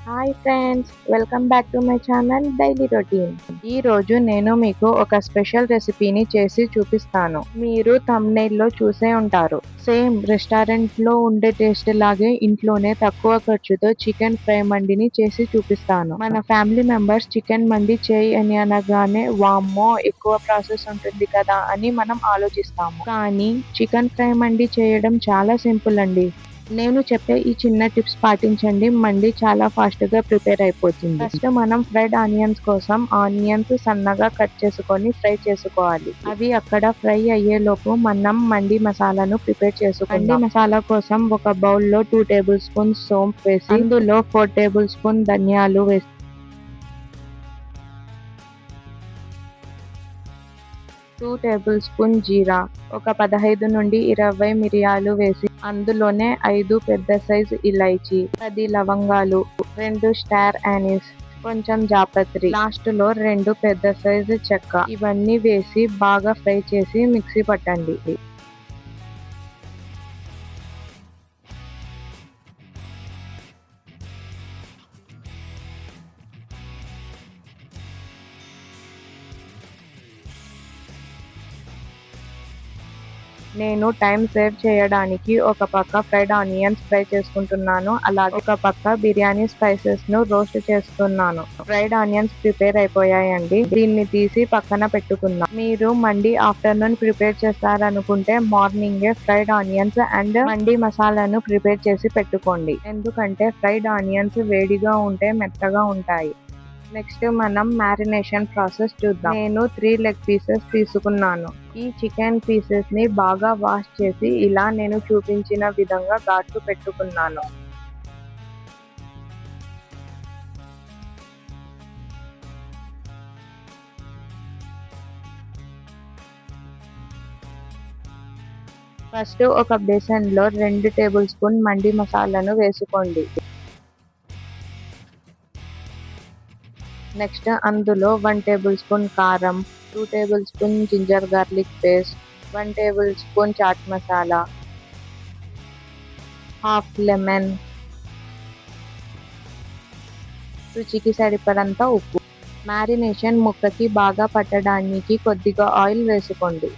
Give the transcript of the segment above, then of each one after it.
Hi friends, welcome back to my channel daily routine. ఈ రోజు నేను మీకు ఒక స్పెషల్ రెసిపీని చేసి చూపిస్తాను. మీరు thumbnail లో చూసే ఉంటారు. సేమ్ రెస్టారెంట్ లో ఉండే టేస్ట్ లాగే ఇంట్లోనే తక్కువ ఖర్చుతో చికెన్ ఫ్రై మండిని చేసి చూపిస్తాను. మన ఫ్యామిలీ మెంబర్స్ చికెన్ మండి చేయి అని అనగానే వామ్మో ఎక్కువ ప్రాసెస్ ఉంటుంది కదా అని మనం ఆలోచిస్తాము. కానీ చికెన్ ఫ్రై మండి చేయడం చాలా సింపుల్ అండి. నేను చెప్పే ఈ చిన్న టిప్స్ పాటించండి, మండి చాలా ఫాస్ట్ గా ప్రిపేర్ అయిపోతుంది. ఫస్ట్ మనం ఫ్రైడ్ ఆనియన్స్ కోసం ఆనియన్స్ సన్నగా కట్ చేసుకొని ఫ్రై చేసుకోవాలి. అవి అక్కడ ఫ్రై అయ్యేలోపు మనం మండి మసాలాను ప్రిపేర్ చేసుకుందాం. మండి మసాలా కోసం ఒక బౌల్ లో 2 టేబుల్ స్పూన్స్ సోంపు వేసి అందులో 4 టేబుల్ స్పూన్ ధనియాలు వేసి 2 టేబుల్ స్పూన్ జీరా, ఒక 15 నుండి 20 మిరియాలు వేసి అందులోనే 5 పెద్ద సైజు ఇలైచి, 10 లవంగాలు, 2 స్టార్ యానిస్, కొంచెం జాపత్రి, లాస్ట్ లో 2 పెద్ద సైజు చెక్క ఇవన్నీ వేసి బాగా ఫ్రై చేసి మిక్సీ పట్టండి. నేను టైం సేవ్ చేయడానికి ఒక పక్క ఫ్రైడ్ ఆనియన్స్ ఫ్రై చేసుకుంటున్నాను, అలాగే ఒక పక్క బిర్యానీ స్పైసెస్ ను రోస్ట్ చేస్తున్నాను. ఫ్రైడ్ ఆనియన్స్ ప్రిపేర్ అయిపోయాయండి, దీన్ని తీసి పక్కన పెట్టుకుందాం. మీరు మండి ఆఫ్టర్నూన్ ప్రిపేర్ చేస్తారనుకుంటే మార్నింగే ఫ్రైడ్ ఆనియన్స్ అండ్ మండి మసాలాను ప్రిపేర్ చేసి పెట్టుకోండి, ఎందుకంటే ఫ్రైడ్ ఆనియన్స్ వేడిగా ఉంటే మెత్తగా ఉంటాయి. నెక్స్ట్ మనం మ్యారినేషన్ ప్రాసెస్ చూద్దాం. నేను 3 లెగ్ పీసెస్ తీసుకున్నాను. ఈ చికెన్ పీసెస్ ని బాగా వాష్ చేసి ఇలా నేను చూపించిన విధంగా ఘాట్లు పెట్టుకున్నాను. ఫస్ట్ ఒక బేసన్ లో 2 టేబుల్ స్పూన్ మండి మసాలాను వేసుకోండి. నెక్స్ట్ అందులో 1 టేబుల్ స్పూన్ కారం, 2 tablespoon ginger garlic paste, 1 tablespoon chaat masala, half lemon, రుచికి సరిపడంత ఉప్పు. మ్యారినేషన్ ముక్కకి బాగా పట్టడానికి కొద్దిగా ఆయిల్ వేసుకోండి.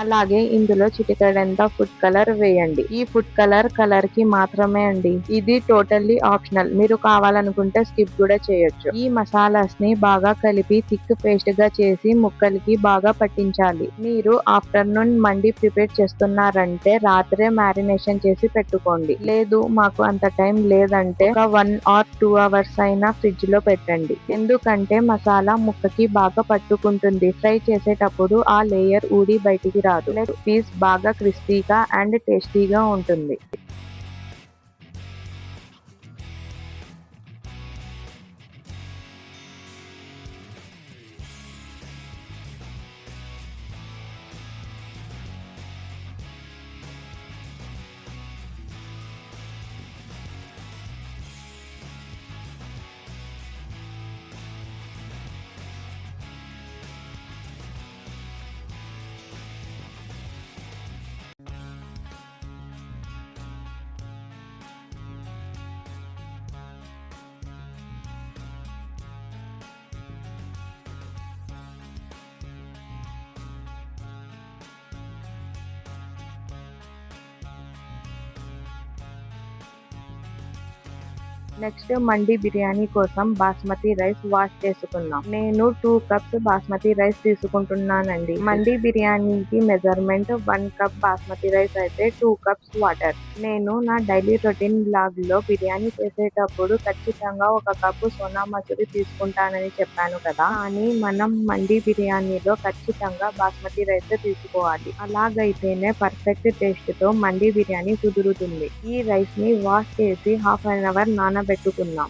అలాగే ఇందులో చిటికెడంత ఫుడ్ కలర్ వేయండి. ఈ ఫుడ్ కలర్ కి మాత్రమే అండి, ఇది టోటల్లీ ఆప్షనల్, మీరు కావాలనుకుంటే స్కిప్ కూడా చేయొచ్చు. ఈ మసాలాస్ ని బాగా కలిపి థిక్ పేస్ట్ గా చేసి ముక్కలకి బాగా పట్టించాలి. మీరు ఆఫ్టర్నూన్ మండి ప్రిపేర్ చేస్తున్నారంటే రాత్రే మ్యారినేషన్ చేసి పెట్టుకోండి, లేదు మాకు అంత టైం లేదంటే ఒక 1 or 2 అవర్స్ అయినా ఫ్రిడ్జ్ లో పెట్టండి, ఎందుకంటే మసాలా ముక్కకి బాగా పట్టుకుంటుంది. ఫ్రై చేసేటప్పుడు ఆ లేయర్ ఊడి బయటికి రాదు. లెగ్ పీస్ బాగా క్రిస్పీగా అండ్ టేస్టీగా ఉంటుంది. నెక్స్ట్ మండి బిర్యానీ కోసం బాస్మతి రైస్ వాష్ చేసుకుందాం. నేను 2 కప్స్ బాస్మతి రైస్ తీసుకుంటున్నానండి. మండి బిర్యానీకి మెజర్మెంట్ 1 కప్ బాస్మతి రైస్ అయితే 2 కప్స్ వాటర్. నేను నా డైలీ రొటీన్ బ్లాగ్ లో బిర్యానీ చేసేటప్పుడు ఖచ్చితంగా 1 కప్పు సోనా మసూరి తీసుకుంటానని చెప్పాను కదా, కానీ మనం మండి బిర్యానీలో ఖచ్చితంగా బాస్మతి రైస్ తీసుకోవాలి. అలాగైతేనే పర్ఫెక్ట్ టేస్ట్ తో మండి బిర్యానీ కుదురుతుంది. ఈ రైస్ ని వాష్ చేసి హాఫ్ అన్ అవర్ నానబెట్టుకుందాం.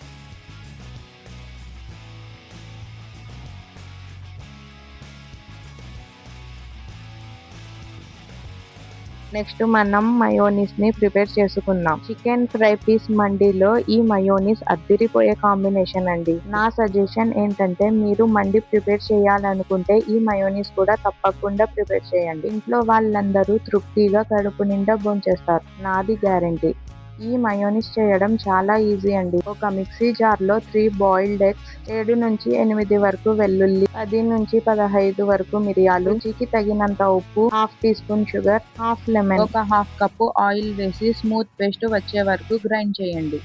నెక్స్ట్ మనం మయోనీస్ ని ప్రిపేర్ చేసుకుందాం. చికెన్ ఫ్రై పీస్ మండిలో ఈ మయోనీస్ అద్దిరిపోయే కాంబినేషన్ అండి. నా సజెషన్ ఏంటంటే మీరు మండి ప్రిపేర్ చేయాలనుకుంటే ఈ మయోనీస్ కూడా తప్పకుండా ప్రిపేర్ చేయండి. ఇంట్లో వాళ్ళందరూ తృప్తిగా కడుపు నిండా భోంచేస్తారు, నాది గ్యారంటీ. ఈ మయోనీస్ చేయడం చాలా ఈజీ అండి. ఒక మిక్సీ జార్లో 3 బాయిల్డ్ ఎగ్స్, 7 నుంచి 8 వరకు వెల్లుల్లి, 10 నుంచి 15 వరకు మిరియాలు, రుచికి తగినంత ఉప్పు, half teaspoon sugar, half lemon, ఒక హాఫ్ కప్పు ఆయిల్ వేసి స్మూత్ పేస్ట్ వచ్చే వరకు గ్రైండ్ చేయండి.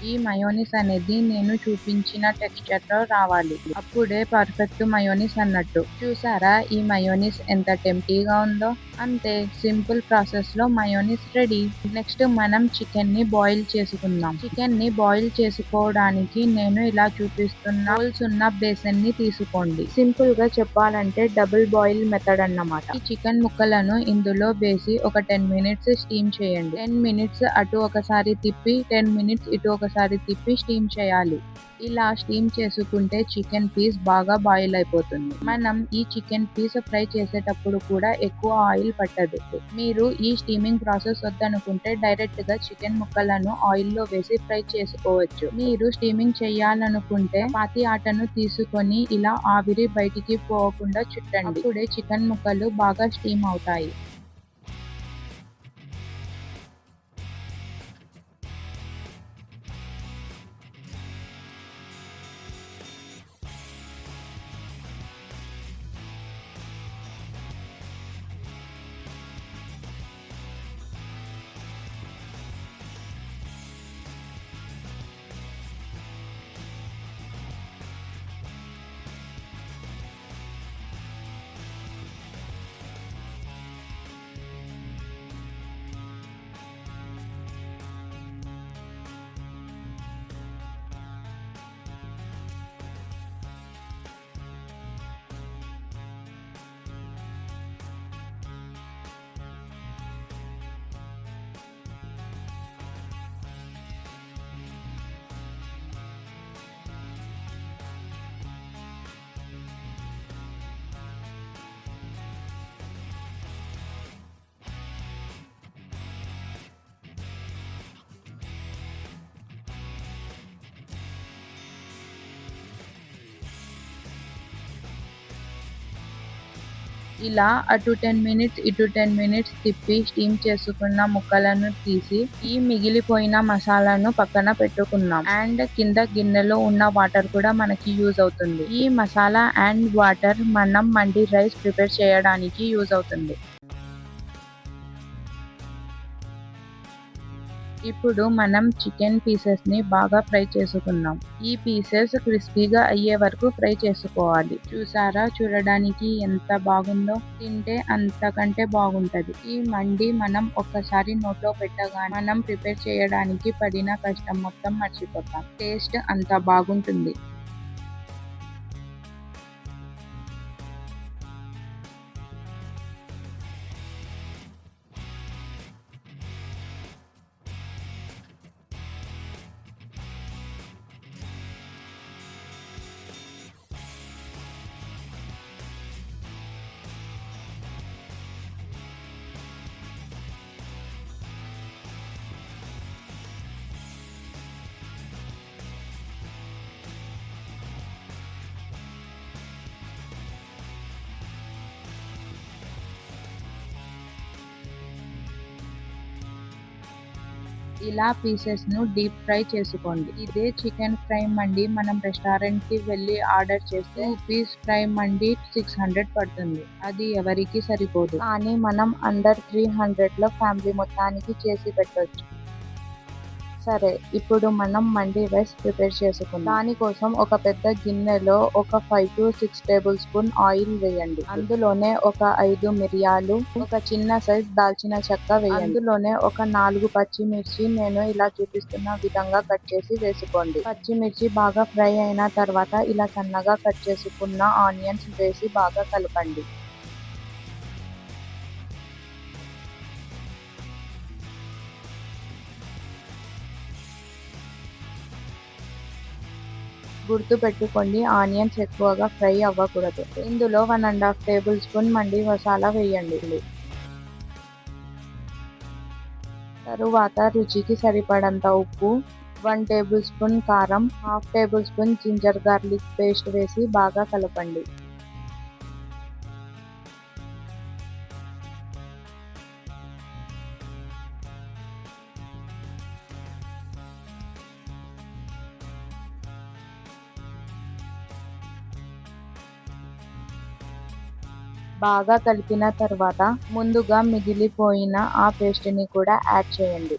ఈ మయోనీస్ అనేది నేను చూపించిన టెక్స్చర్ లో రావాలి. అప్పుడే పర్ఫెక్ట్ మయోనీస్ అన్నట్టు. చూసారా ఈ మయోనీస్ ఎంత టెంప్టీగా ఉందో? అంతే, సింపుల్ ప్రాసెస్ లో మయోనీస్ రెడీ. నెక్స్ట్ మనం చికెన్ ని బాయిల్ చేసుకుందాం. చికెన్ ని బాయిల్ చేసుకోవడానికి నేను ఇలా చూపిస్తున్న హోల్స్ ఉన్న బేసన్ ని తీసుకోండి. సింపుల్ గా చెప్పాలంటే డబుల్ బాయిల్ మెథడ్ అన్నమాట. ఈ చికెన్ ముక్కలను ఇందులో వేసి ఒక 10 మినిట్స్ స్టీమ్ చేయండి. 10 మినిట్స్ అటు ఒకసారి తిప్పి 10 మినిట్స్ ఇటు ఒకసారి తిప్పి స్టీమ్ చేయాలి. ఇలా స్టీమ్ చేసుకుంటే చికెన్ పీస్ బాగా బాయిల్ అయిపోతుంది. మనం ఈ చికెన్ పీస్ ఫ్రై చేసేటప్పుడు కూడా ఎక్కువ ఆయిల్ పట్టదు. మీరు ఈ స్టీమింగ్ ప్రాసెస్ వద్దనుకుంటే డైరెక్ట్ గా చికెన్ ముక్కలను ఆయిల్ లో వేసి ఫ్రై చేసుకోవచ్చు. మీరు స్టీమింగ్ చేయాలనుకుంటే పాతి ఆటను తీసుకొని ఇలా ఆవిరి బయటికి పోకుండా చుట్టండి. అప్పుడే చికెన్ ముక్కలు బాగా స్టీమ్ అవుతాయి. ఇలా అటు 10 మినిట్స్ ఇటు 10 మినిట్స్ తిప్పి స్టీమ్ చేసుకున్న ముక్కలను తీసి ఈ మిగిలిపోయిన మసాలాను పక్కన పెట్టుకుందాం. అండ్ కింద గిన్నెలో ఉన్న వాటర్ కూడా మనకి యూజ్ అవుతుంది. ఈ మసాలా అండ్ వాటర్ మనం మండి రైస్ ప్రిపేర్ చేయడానికి యూజ్ అవుతుంది. ఇప్పుడు మనం చికెన్ పీసెస్ ని బాగా ఫ్రై చేసుకుందాం. ఈ పీసెస్ క్రిస్పీగా అయ్యే వరకు ఫ్రై చేసుకోవాలి. చూసారా, చూడడానికి ఎంత బాగుందో? తింటే అంతకంటే బాగుంటది. ఈ మండి మనం ఒక్కసారి నోట్లో పెట్టగానే మనం ప్రిపేర్ చేయడానికి పడిన కష్టం మొత్తం మర్చిపోతాం. టేస్ట్ అంత బాగుంటుంది. ఇలా పీసెస్ ను డీప్ ఫ్రై చేసుకోండి. ఇదే చికెన్ ఫ్రై మండి మనం రెస్టారెంట్ కి వెళ్లి ఆర్డర్ చేస్తే 2 పీస్ ఫ్రై మండి 600 పడుతుంది. అది ఎవరికి సరిపోదు. కానీ మనం అండర్ 300 లో ఫ్యామిలీ మొత్తానికి చేసి పెట్టొచ్చు. సరే, ఇప్పుడు మనం మండి రైస్ ప్రిపేర్ చేసుకుందాం. దానికోసం ఒక పెద్ద గిన్నెలో ఒక 5 to 6 టేబుల్ స్పూన్ ఆయిల్ వేయండి. అందులోనే ఒక 5 మిరియాలు, ఒక చిన్న సైజ్ దాల్చిన చెక్క వేయండి. అందులోనే ఒక 4 పచ్చిమిర్చి నేను ఇలా చూపిస్తున్న విధంగా కట్ చేసి వేసుకోండి. పచ్చిమిర్చి బాగా ఫ్రై అయిన తర్వాత ఇలా సన్నగా కట్ చేసుకున్న ఆనియన్స్ వేసి బాగా కలపండి. గుర్తు పెట్టుకోండి, ఆనియన్స్ ఎక్కువగా ఫ్రై అవ్వకూడదు. ఇందులో 1.5 టేబుల్ స్పూన్ మండి మసాలా వేయండి. తరువాత రుచికి సరిపడంత ఉప్పు, 1 టేబుల్ స్పూన్ కారం, half tablespoon ginger garlic paste వేసి బాగా కలపండి. బాగా కలిపిన తర్వాత ముందుగా మిగిలిపోయిన ఆ పేస్ట్ని కూడా యాడ్ చేయండి.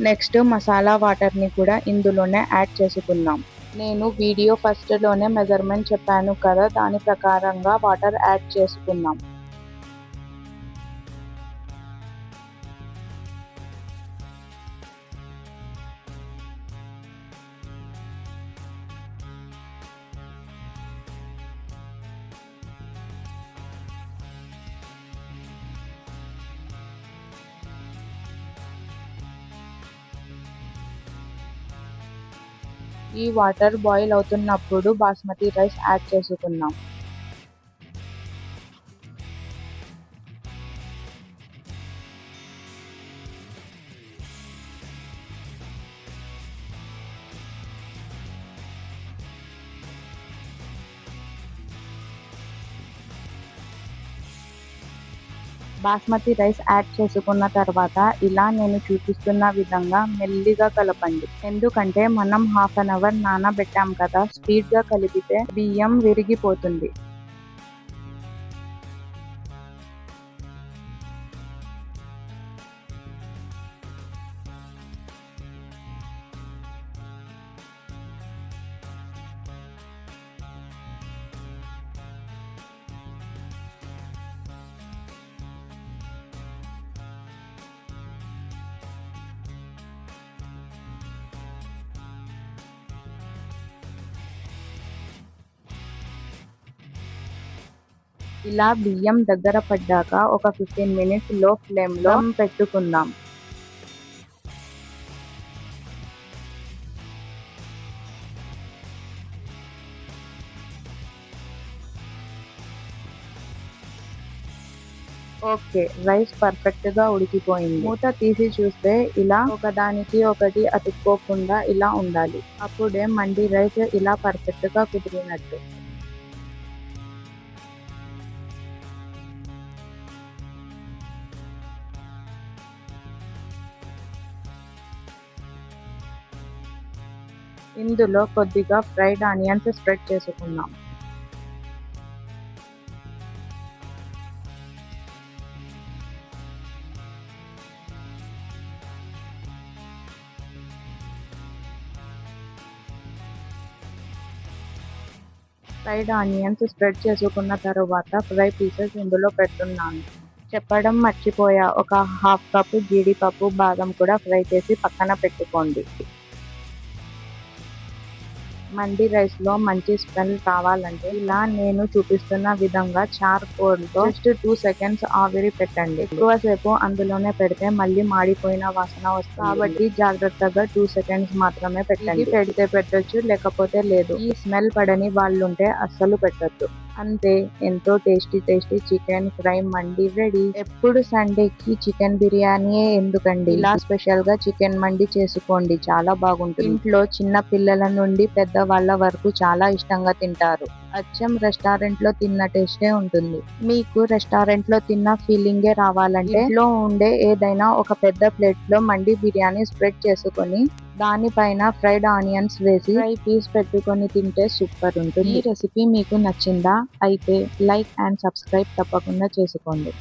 నెక్స్ట్ మసాలా వాటర్ని కూడా ఇందులోనే యాడ్ చేసుకుందాం. నేను వీడియో ఫస్ట్లోనే మెజర్మెంట్ చెప్పాను కదా, దాని ప్రకారంగా వాటర్ యాడ్ చేసుకుందాం. ఈ వాటర్ బాయిల్ అవుతున్నప్పుడు బాస్మతి రైస్ యాడ్ చేసుకుందాం. బాస్మతి రైస్ యాడ్ చేసుకున్న తర్వాత ఇలా నేను చూపిస్తున్న విధంగా మెల్లిగా కలపండి. ఎందుకంటే మనం హాఫ్ అన్ అవర్ నానబెట్టాం కదా, స్పీడ్గా కలిపితే బియ్యం విరిగిపోతుంది. ఇలా బియ్యం దగ్గర పడ్డాక ఒక 15 మినిట్స్ లో ఫ్లేమ్లో పెట్టుకుందాం. ఓకే, రైస్ పర్ఫెక్ట్ గా ఉడికిపోయింది. మూత తీసి చూస్తే ఇలా ఒకదానికి ఒకటి అతుక్కోకుండా ఇలా ఉండాలి. అప్పుడే మండి రైస్ ఇలా పర్ఫెక్ట్ గా కుదిరినట్టు. ఇందులో కొద్దిగా ఫ్రైడ్ ఆనియన్స్ స్ప్రెడ్ చేసుకుందాం. ఫ్రైడ్ ఆనియన్స్ స్ప్రెడ్ చేసుకున్న తర్వాత ఫ్రై పీసెస్ ఇందులో పెడుతున్నాను. చెప్పడం మర్చిపోయా, ఒక హాఫ్ కప్పు జీడిపప్పు, బాదం కూడా ఫ్రై చేసి పక్కన పెట్టుకోండి. మండి రైస్ లో మంచి స్మెల్ కావాలంటే ఇలా నేను చూపిస్తున్న విధంగా చార్కోల్తో జస్ట్ 2 సెకండ్స్ ఆవిరి పెట్టండి. ఎక్కువసేపు అందులోనే పెడితే మళ్ళీ మాడిపోయిన వాసన వస్తుంది. కాబట్టి జాగ్రత్తగా 2 సెకండ్స్ మాత్రమే పెట్టండి. పెడితే పెట్టొచ్చు, లేకపోతే లేదు. ఈ స్మెల్ పడని వాళ్ళుంటే అస్సలు పెట్టద్దు. అంతే, ఎంతో టేస్టీ చికెన్ ఫ్రై మండి రెడీ. ఎప్పుడు సండేకి చికెన్ బిర్యానీయే ఎందుకండి, ఇలా స్పెషల్ గా చికెన్ మండి చేసుకోండి, చాలా బాగుంటుంది. ఇంట్లో చిన్న పిల్లల నుండి పెద్ద వాళ్ళ వరకు చాలా ఇష్టంగా తింటారు. అచ్చం రెస్టారెంట్ లో తిన్న టేస్టే ఉంటుంది. మీకు రెస్టారెంట్ లో తిన్న ఫీలింగే రావాలంటే ఇంట్లో ఉండే ఏదైనా ఒక పెద్ద ప్లేట్ లో మండి బిర్యానీ స్ప్రెడ్ చేసుకొని దానిపైన ఫ్రైడ్ ఆనియన్స్ వేసి ఫ్రై పీస్ పెట్టుకొని తింటే సూపర్ ఉంటుంది. ఈ రెసిపీ మీకు నచ్చిందా? అయితే లైక్ అండ్ సబ్స్క్రైబ్ తప్పకుండా చేసుకోండి.